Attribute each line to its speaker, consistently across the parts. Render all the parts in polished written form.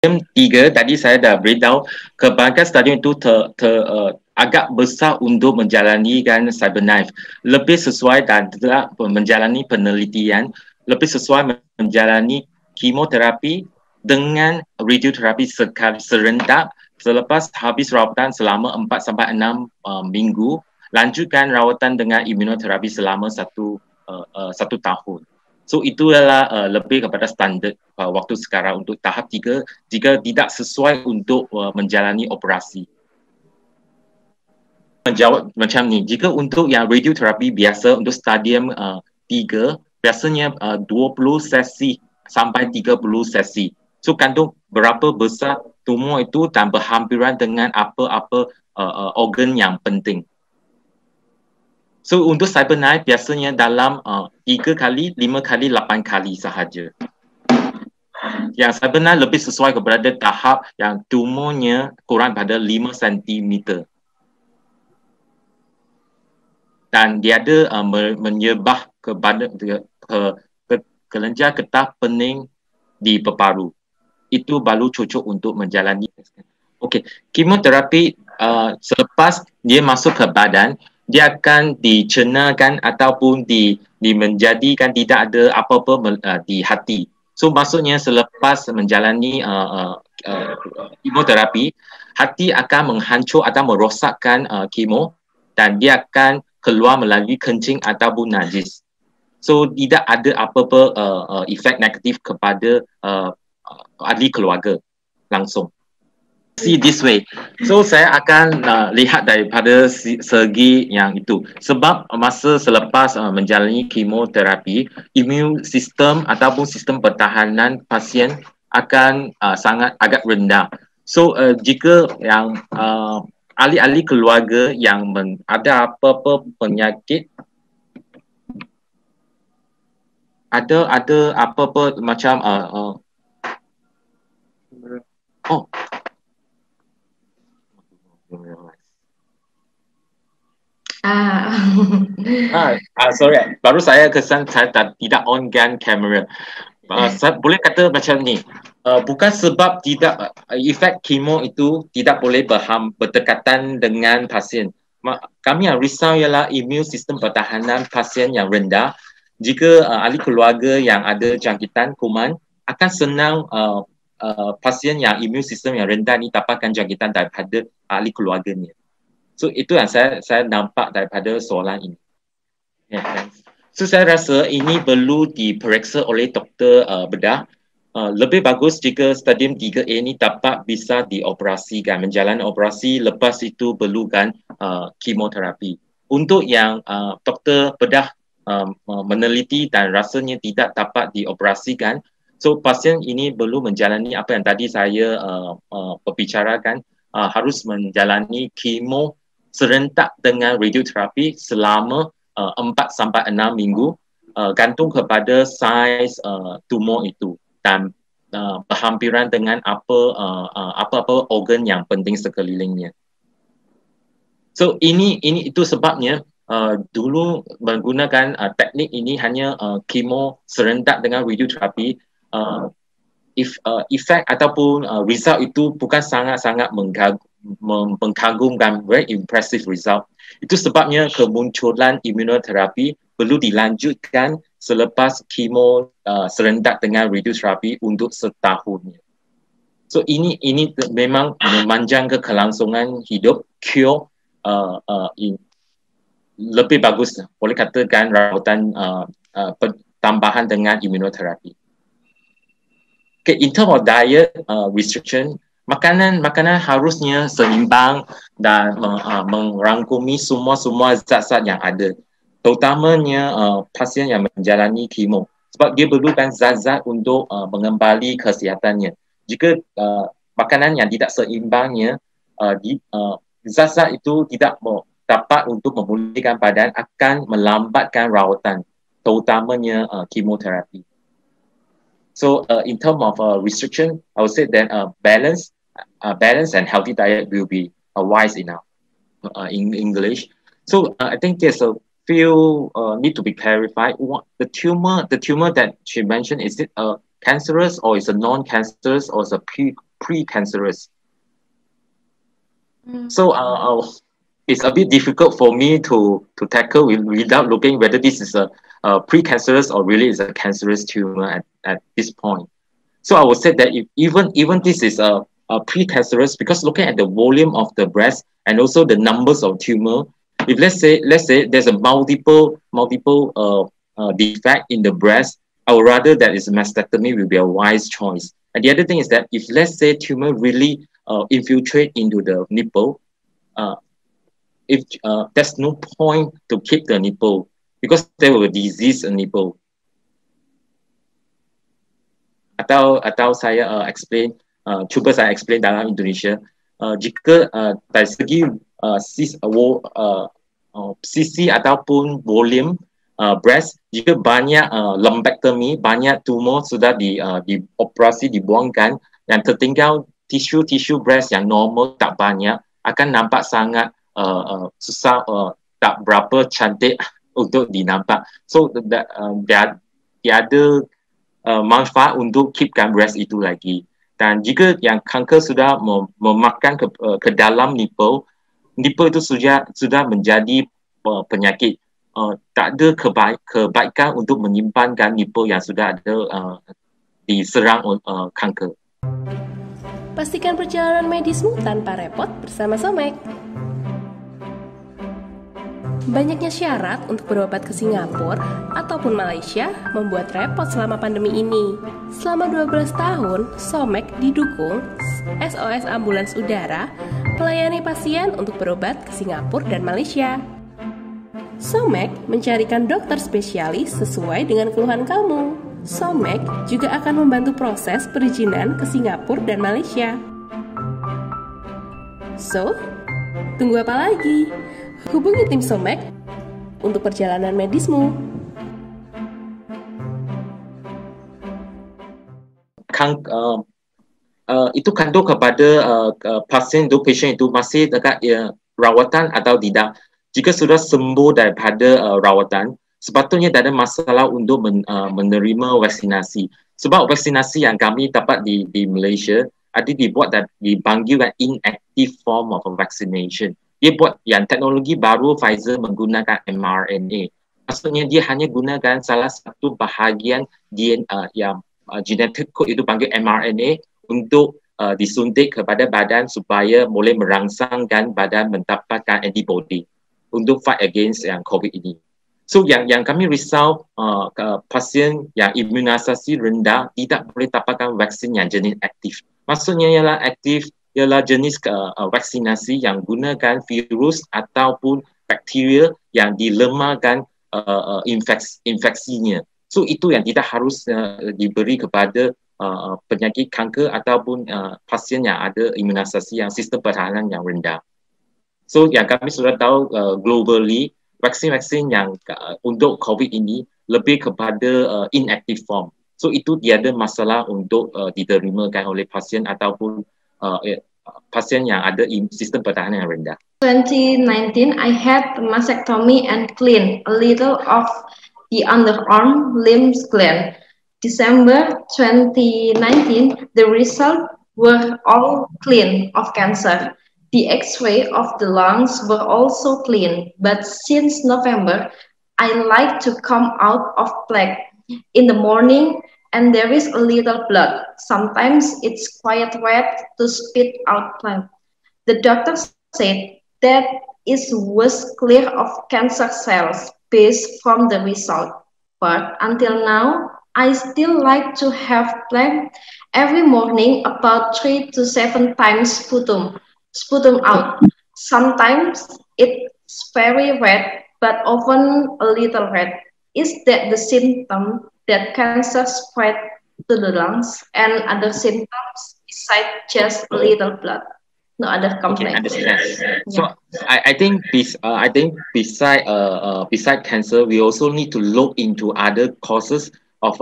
Speaker 1: 3 tadi saya dah beritahu kebanyakan stadium itu agak besar untuk menjalani kan cyberknife, lebih sesuai dan tidak menjalani penelitian, lebih sesuai menjalani kemoterapi dengan radioterapi serentak selepas habis rawatan selama 4 sampai 6 minggu, lanjutkan rawatan dengan imunoterapi selama 1 tahun. So itu adalah lebih kepada standard waktu sekarang untuk tahap 3 jika tidak sesuai untuk menjalani operasi. Menjawab macam ni, jika untuk yang radioterapi biasa untuk stadium 3 biasanya 20 sesi sampai 30 sesi. So kandung berapa besar tumor itu dan berhampiran dengan apa-apa organ yang penting. So untuk cyberknife biasanya dalam 3 kali, 5 kali, 8 kali sahaja. Yang cyberknife lebih sesuai kepada tahap yang tumornya kurang pada 5 cm. Dan dia ada menyebah kepada kelenjar getah pening di paru-paru. Itu baru cocok untuk menjalani. Okey, kemoterapi selepas dia masuk ke badan, dia akan dicernakan ataupun menjadikan tidak ada apa-apa di hati. So maksudnya selepas menjalani kemoterapi, hati akan menghancur atau merosakkan kemo dan dia akan keluar melalui kencing ataupun najis. So tidak ada apa-apa efek negatif kepada ahli keluarga langsung. See this way. So saya akan lihat daripada segi yang itu. Sebab masa selepas menjalani kemoterapi, imun sistem ataupun sistem pertahanan pasien akan sangat agak rendah. So jika yang ahli-ahli keluarga yang ada apa-apa penyakit, ada apa-apa macam sorry, baru saya kesan saya tidak on kan kamera. Saya boleh kata macam ni, bukan sebab tidak efek kemo itu tidak boleh berdekatan dengan pasien. Kami yang risau ialah imun sistem pertahanan pasien yang rendah. Jika ahli keluarga yang ada jangkitan kuman, akan senang pasien yang imun sistem yang rendah ni dapatkan jangkitan daripada ahli keluarganya. So itu yang saya nampak daripada soalan ini. So saya rasa ini perlu diperiksa oleh dokter bedah. Lebih bagus jika stadium 3A ini dapat bisa dioperasikan, menjalani operasi, lepas itu perlukan kemoterapi. Untuk yang dokter bedah meneliti dan rasanya tidak dapat dioperasikan, so pasien ini perlu menjalani apa yang tadi saya berbicarakan, harus menjalani kemo serentak dengan radioterapi selama 4 sampai 6 minggu, gantung kepada saiz tumor itu dan berhampiran dengan apa-apa organ yang penting sekelilingnya. So itu sebabnya dulu menggunakan teknik ini hanya kemo serentak dengan radioterapi. Efek ataupun result itu bukan sangat-sangat mengagumkan, very impressive result. Itu sebabnya kemunculan imunoterapi perlu dilanjutkan selepas kemo serentak dengan radioterapi untuk setahun. So ini memang memanjangkan kelangsungan hidup, cure lebih bagus, boleh katakan rawatan tambahan dengan imunoterapi. Okay, in terms of diet restriction, makanan harusnya seimbang dan merangkumi semua zat-zat yang ada, terutamanya pasien yang menjalani kemo, sebab dia perlukan zat-zat untuk mengembali kesihatannya. Jika makanan yang tidak seimbangnya, zat-zat itu tidak dapat untuk memulihkan badan, akan melambatkan rawatan, terutamanya kemoterapi. So in terms of restriction, I would say that balance and healthy diet will be wise enough in English. So I think there's a few need to be clarified. The tumor that she mentioned, is it cancerous or is it non-cancerous or is it precancerous. So it's a bit difficult for me to tackle without looking whether this is a precancerous or really is a cancerous tumor at this point. So I would say that if even this is a precancerous, because looking at the volume of the breast and also the numbers of tumor, if let's say there's a multiple defect in the breast, I would rather that is mastectomy will be a wise choice. And the other thing is that if let's say tumor really infiltrate into the nipple, if there's no point to keep the nipple because they will disease a nipple. Atau saya cuba saya explain dalam Indonesia, jika dari segi sisi ataupun volume breast, jika banyak lumpectomy, banyak tumor sudah dioperasi, dibuangkan, yang tertinggal tisu breast yang normal tak banyak, akan nampak sangat susah, tak berapa cantik untuk dinampak. So dia ada manfaat untuk keepkan breast itu lagi. Dan jika yang kanker sudah memakan ke dalam nipple itu sudah menjadi penyakit. Tak ada kebaikan untuk menyimpankan nipple yang sudah ada diserang kanker.
Speaker 2: Pastikan perjalanan medismu tanpa repot bersama SOMEC. Banyaknya syarat untuk berobat ke Singapura ataupun Malaysia membuat repot selama pandemi ini. Selama 12 tahun, SOMEC didukung SOS Ambulans Udara melayani pasien untuk berobat ke Singapura dan Malaysia. SOMEC mencarikan dokter spesialis sesuai dengan keluhan kamu. SOMEC juga akan membantu proses perizinan ke Singapura dan Malaysia. So, tunggu apa lagi? Hubungi tim SOMEC untuk perjalanan medismu.
Speaker 1: Itu kandung kepada pasien itu masih dekat rawatan atau tidak. Jika sudah sembuh daripada rawatan, sepatutnya tak ada masalah untuk menerima vaksinasi. Sebab vaksinasi yang kami dapat di Malaysia ada dibuat dan dipanggil inactive form of vaccination. Dia buat yang teknologi baru Pfizer menggunakan mRNA. Maksudnya dia hanya gunakan salah satu bahagian DNA yang genetic code itu panggil mRNA untuk disuntik kepada badan supaya boleh merangsangkan badan mendapatkan antibody untuk fight against yang COVID ini. So yang kami risau pasien yang imunisasi rendah tidak boleh dapatkan vaksin yang jenis aktif. Maksudnya ialah aktif ialah jenis vaksinasi yang gunakan virus ataupun bakteria yang dilemahkan infeksinya. So itu yang tidak harus diberi kepada penyakit kanker ataupun pasien yang ada imunisasi yang sistem pertahanan yang rendah. So yang kami sudah tahu globally, vaksin-vaksin yang untuk COVID ini lebih kepada inactive form. So itu tiada masalah untuk diterimakan oleh pasien ataupun pasien yang ada sistem pertahanan yang rendah.
Speaker 3: 2019, I had mastectomy and clean a little of the underarm limbs gland. December 2019, the results were all clean of cancer. The X-ray of the lungs were also clean, but since November, I like to come out of plaque in the morning and there is a little blood. Sometimes it's quite red to spit out blood. The doctor said that it was clear of cancer cells based from the result. But until now, I still like to have plaque every morning about 3 to 7 times sputum out. Sometimes it's very red, but often a little red. Is that the symptom that cancer spread to the lungs and other symptoms besides just a little blood? No other complaints.
Speaker 1: Okay, understand. So I think beside cancer, we also need to look into other causes of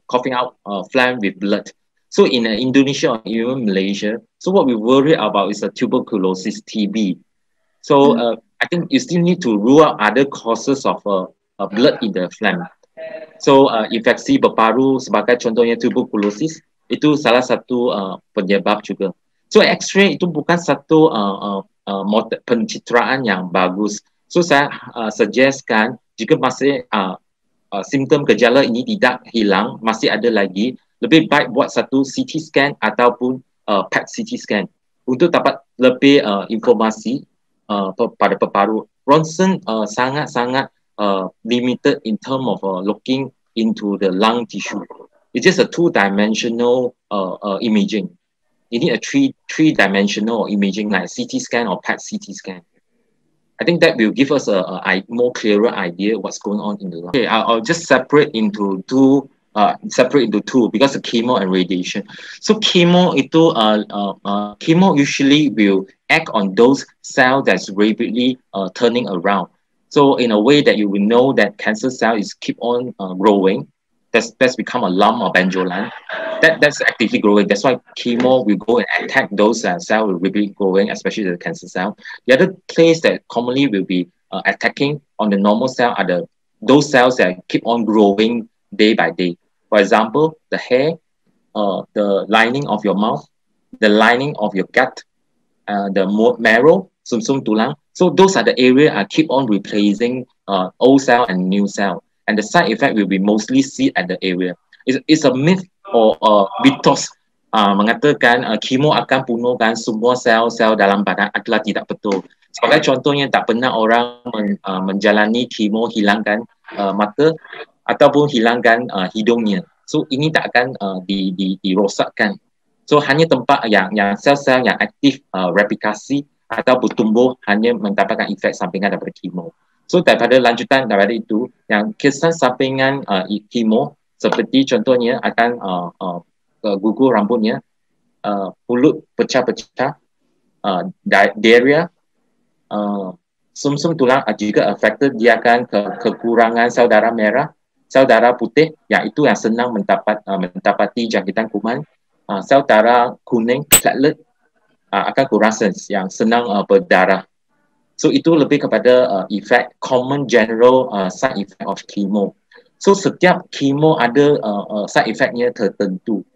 Speaker 1: coughing out phlegm with blood. So in Indonesia or even Malaysia, so what we worry about is a tuberculosis, TB. So I think you still need to rule out other causes of blood in the phlegm. So infeksi paru-paru sebagai contohnya tuberculosis Itu salah satu penyebab juga. So X-ray itu bukan satu pencitraan yang bagus. So saya suggestkan jika masih simptom gejala ini tidak hilang, masih ada lagi, lebih baik buat satu CT scan ataupun PET CT scan untuk dapat lebih informasi pada paru-paru. Ronsen sangat-sangat limited in term of looking into the lung tissue. It's just a two-dimensional imaging. You need a three-dimensional imaging like CT scan or PET CT scan. I think that will give us a more clearer idea what's going on in the lung. Okay, I'll just separate into two because of chemo and radiation. So chemo usually will act on those cells that's rapidly turning around. So in a way that you will know that cancer cell is keep on growing. That's become a lump or benjolan. That's actively growing. That's why chemo will go and attack those cells will be growing, especially the cancer cell. The other place that commonly will be attacking on the normal cell are those cells that keep on growing day by day. For example, the hair, the lining of your mouth, the lining of your gut, the marrow, sum tulang. So those are the areas keep on replacing old cell and new cell. And the side effect will be mostly seen at the area. It's a myth or mitos mengatakan chemo akan punahkan semua sel-sel dalam badan adalah tidak betul. Sebagai contohnya, tak pernah orang menjalani chemo hilangkan mata ataupun hilangkan hidungnya. So ini tak akan dirosakkan. So hanya tempat yang sel-sel yang aktif replikasi atau bertumbuh hanya mendapatkan efek sampingan daripada chemo. So daripada lanjutan daripada itu, yang kesan sampingan chemo seperti contohnya akan gugur rambutnya, mulut pecah-pecah, diarrhea, sum-sum tulang juga affected, dia akan kekurangan sel darah merah, sel darah putih, yang itu yang senang mendapati jangkitan kuman, sel darah kuning, platelet akan kurang yang senang berdarah. So itu lebih kepada effect, common general side effect of chemo. So setiap chemo ada side effectnya tertentu.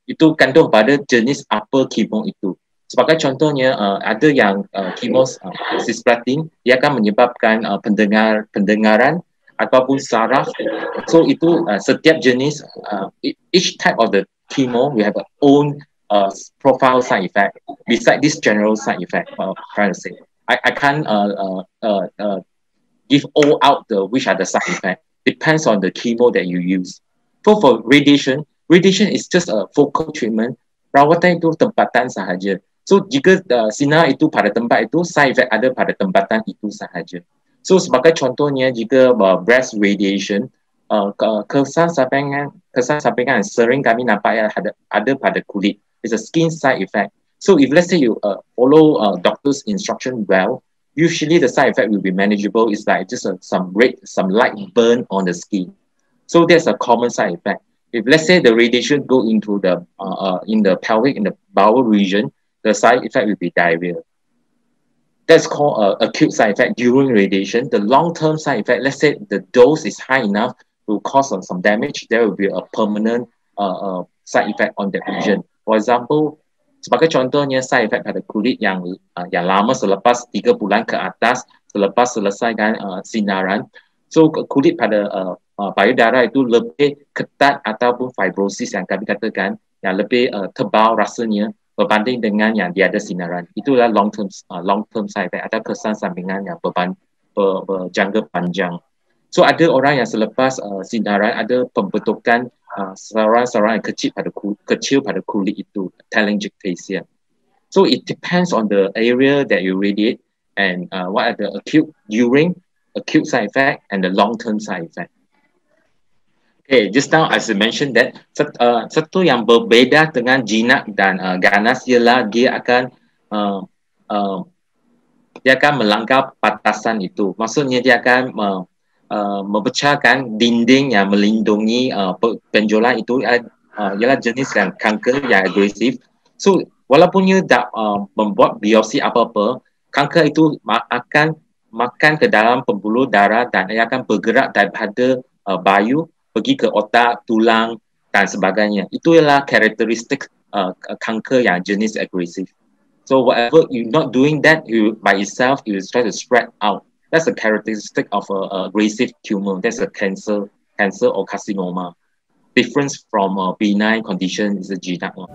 Speaker 1: Itu gantung pada jenis apa chemo itu. Sebagai contohnya ada yang chemo cisplatin, dia akan menyebabkan pendengaran ataupun saraf. So itu setiap jenis, each type of the chemo we have our own profile side effect. Besides this general side effect, trying to say. I can't give all out which are the side effect. Depends on the chemo that you use. For radiation is just a focal treatment. Perawatan itu tempatan sahaja. So jika sinar itu pada tempat itu, side effect ada pada tempatan itu sahaja. So sebagai contohnya, jika breast radiation, kesan sampingan sering kami nampak ada pada kulit. It's a skin side effect. So if let's say you follow doctor's instruction well, usually the side effect will be manageable. It's like just some light burn on the skin. So there's a common side effect. If let's say the radiation go into in the pelvic, in the bowel region, the side effect will be diarrhea. That's called acute side effect during radiation. The long-term side effect, let's say the dose is high enough to cause some damage, there will be a permanent side effect on that region. For example, sebagai contohnya side effect pada kulit yang lama selepas 3 bulan ke atas selepas selesaikan sinaran. So kulit pada payudara itu lebih ketat ataupun fibrosis yang kami katakan, yang lebih tebal rasanya berbanding dengan yang tiada sinaran. Itulah long term side effect atau kesan sampingan yang berjangka panjang. So ada orang yang selepas sinaran ada pembentukan saluran-saluran kecil pada kulit itu, telangiectasia. So it depends on the area that you radiate and what are the acute side effect and the long-term side effect. Okay, just now as I mentioned that satu yang berbeza dengan jinak dan ganas ialah dia akan melanggar batasan itu. Maksudnya dia akan memecahkan dinding yang melindungi benjolan itu ialah jenis yang kanker yang agresif. So walaupun ia tak membuat biopsi apa-apa, kanker itu akan makan ke dalam pembuluh darah dan ia akan bergerak daripada bayu pergi ke otak, tulang, dan sebagainya. Itu ialah karakteristik kanker yang jenis agresif. So whatever you're not doing that, you by itself, you try to spread out. That's a characteristic of a aggressive tumor. That's a cancer or carcinoma. Difference from a benign condition is a genetic one.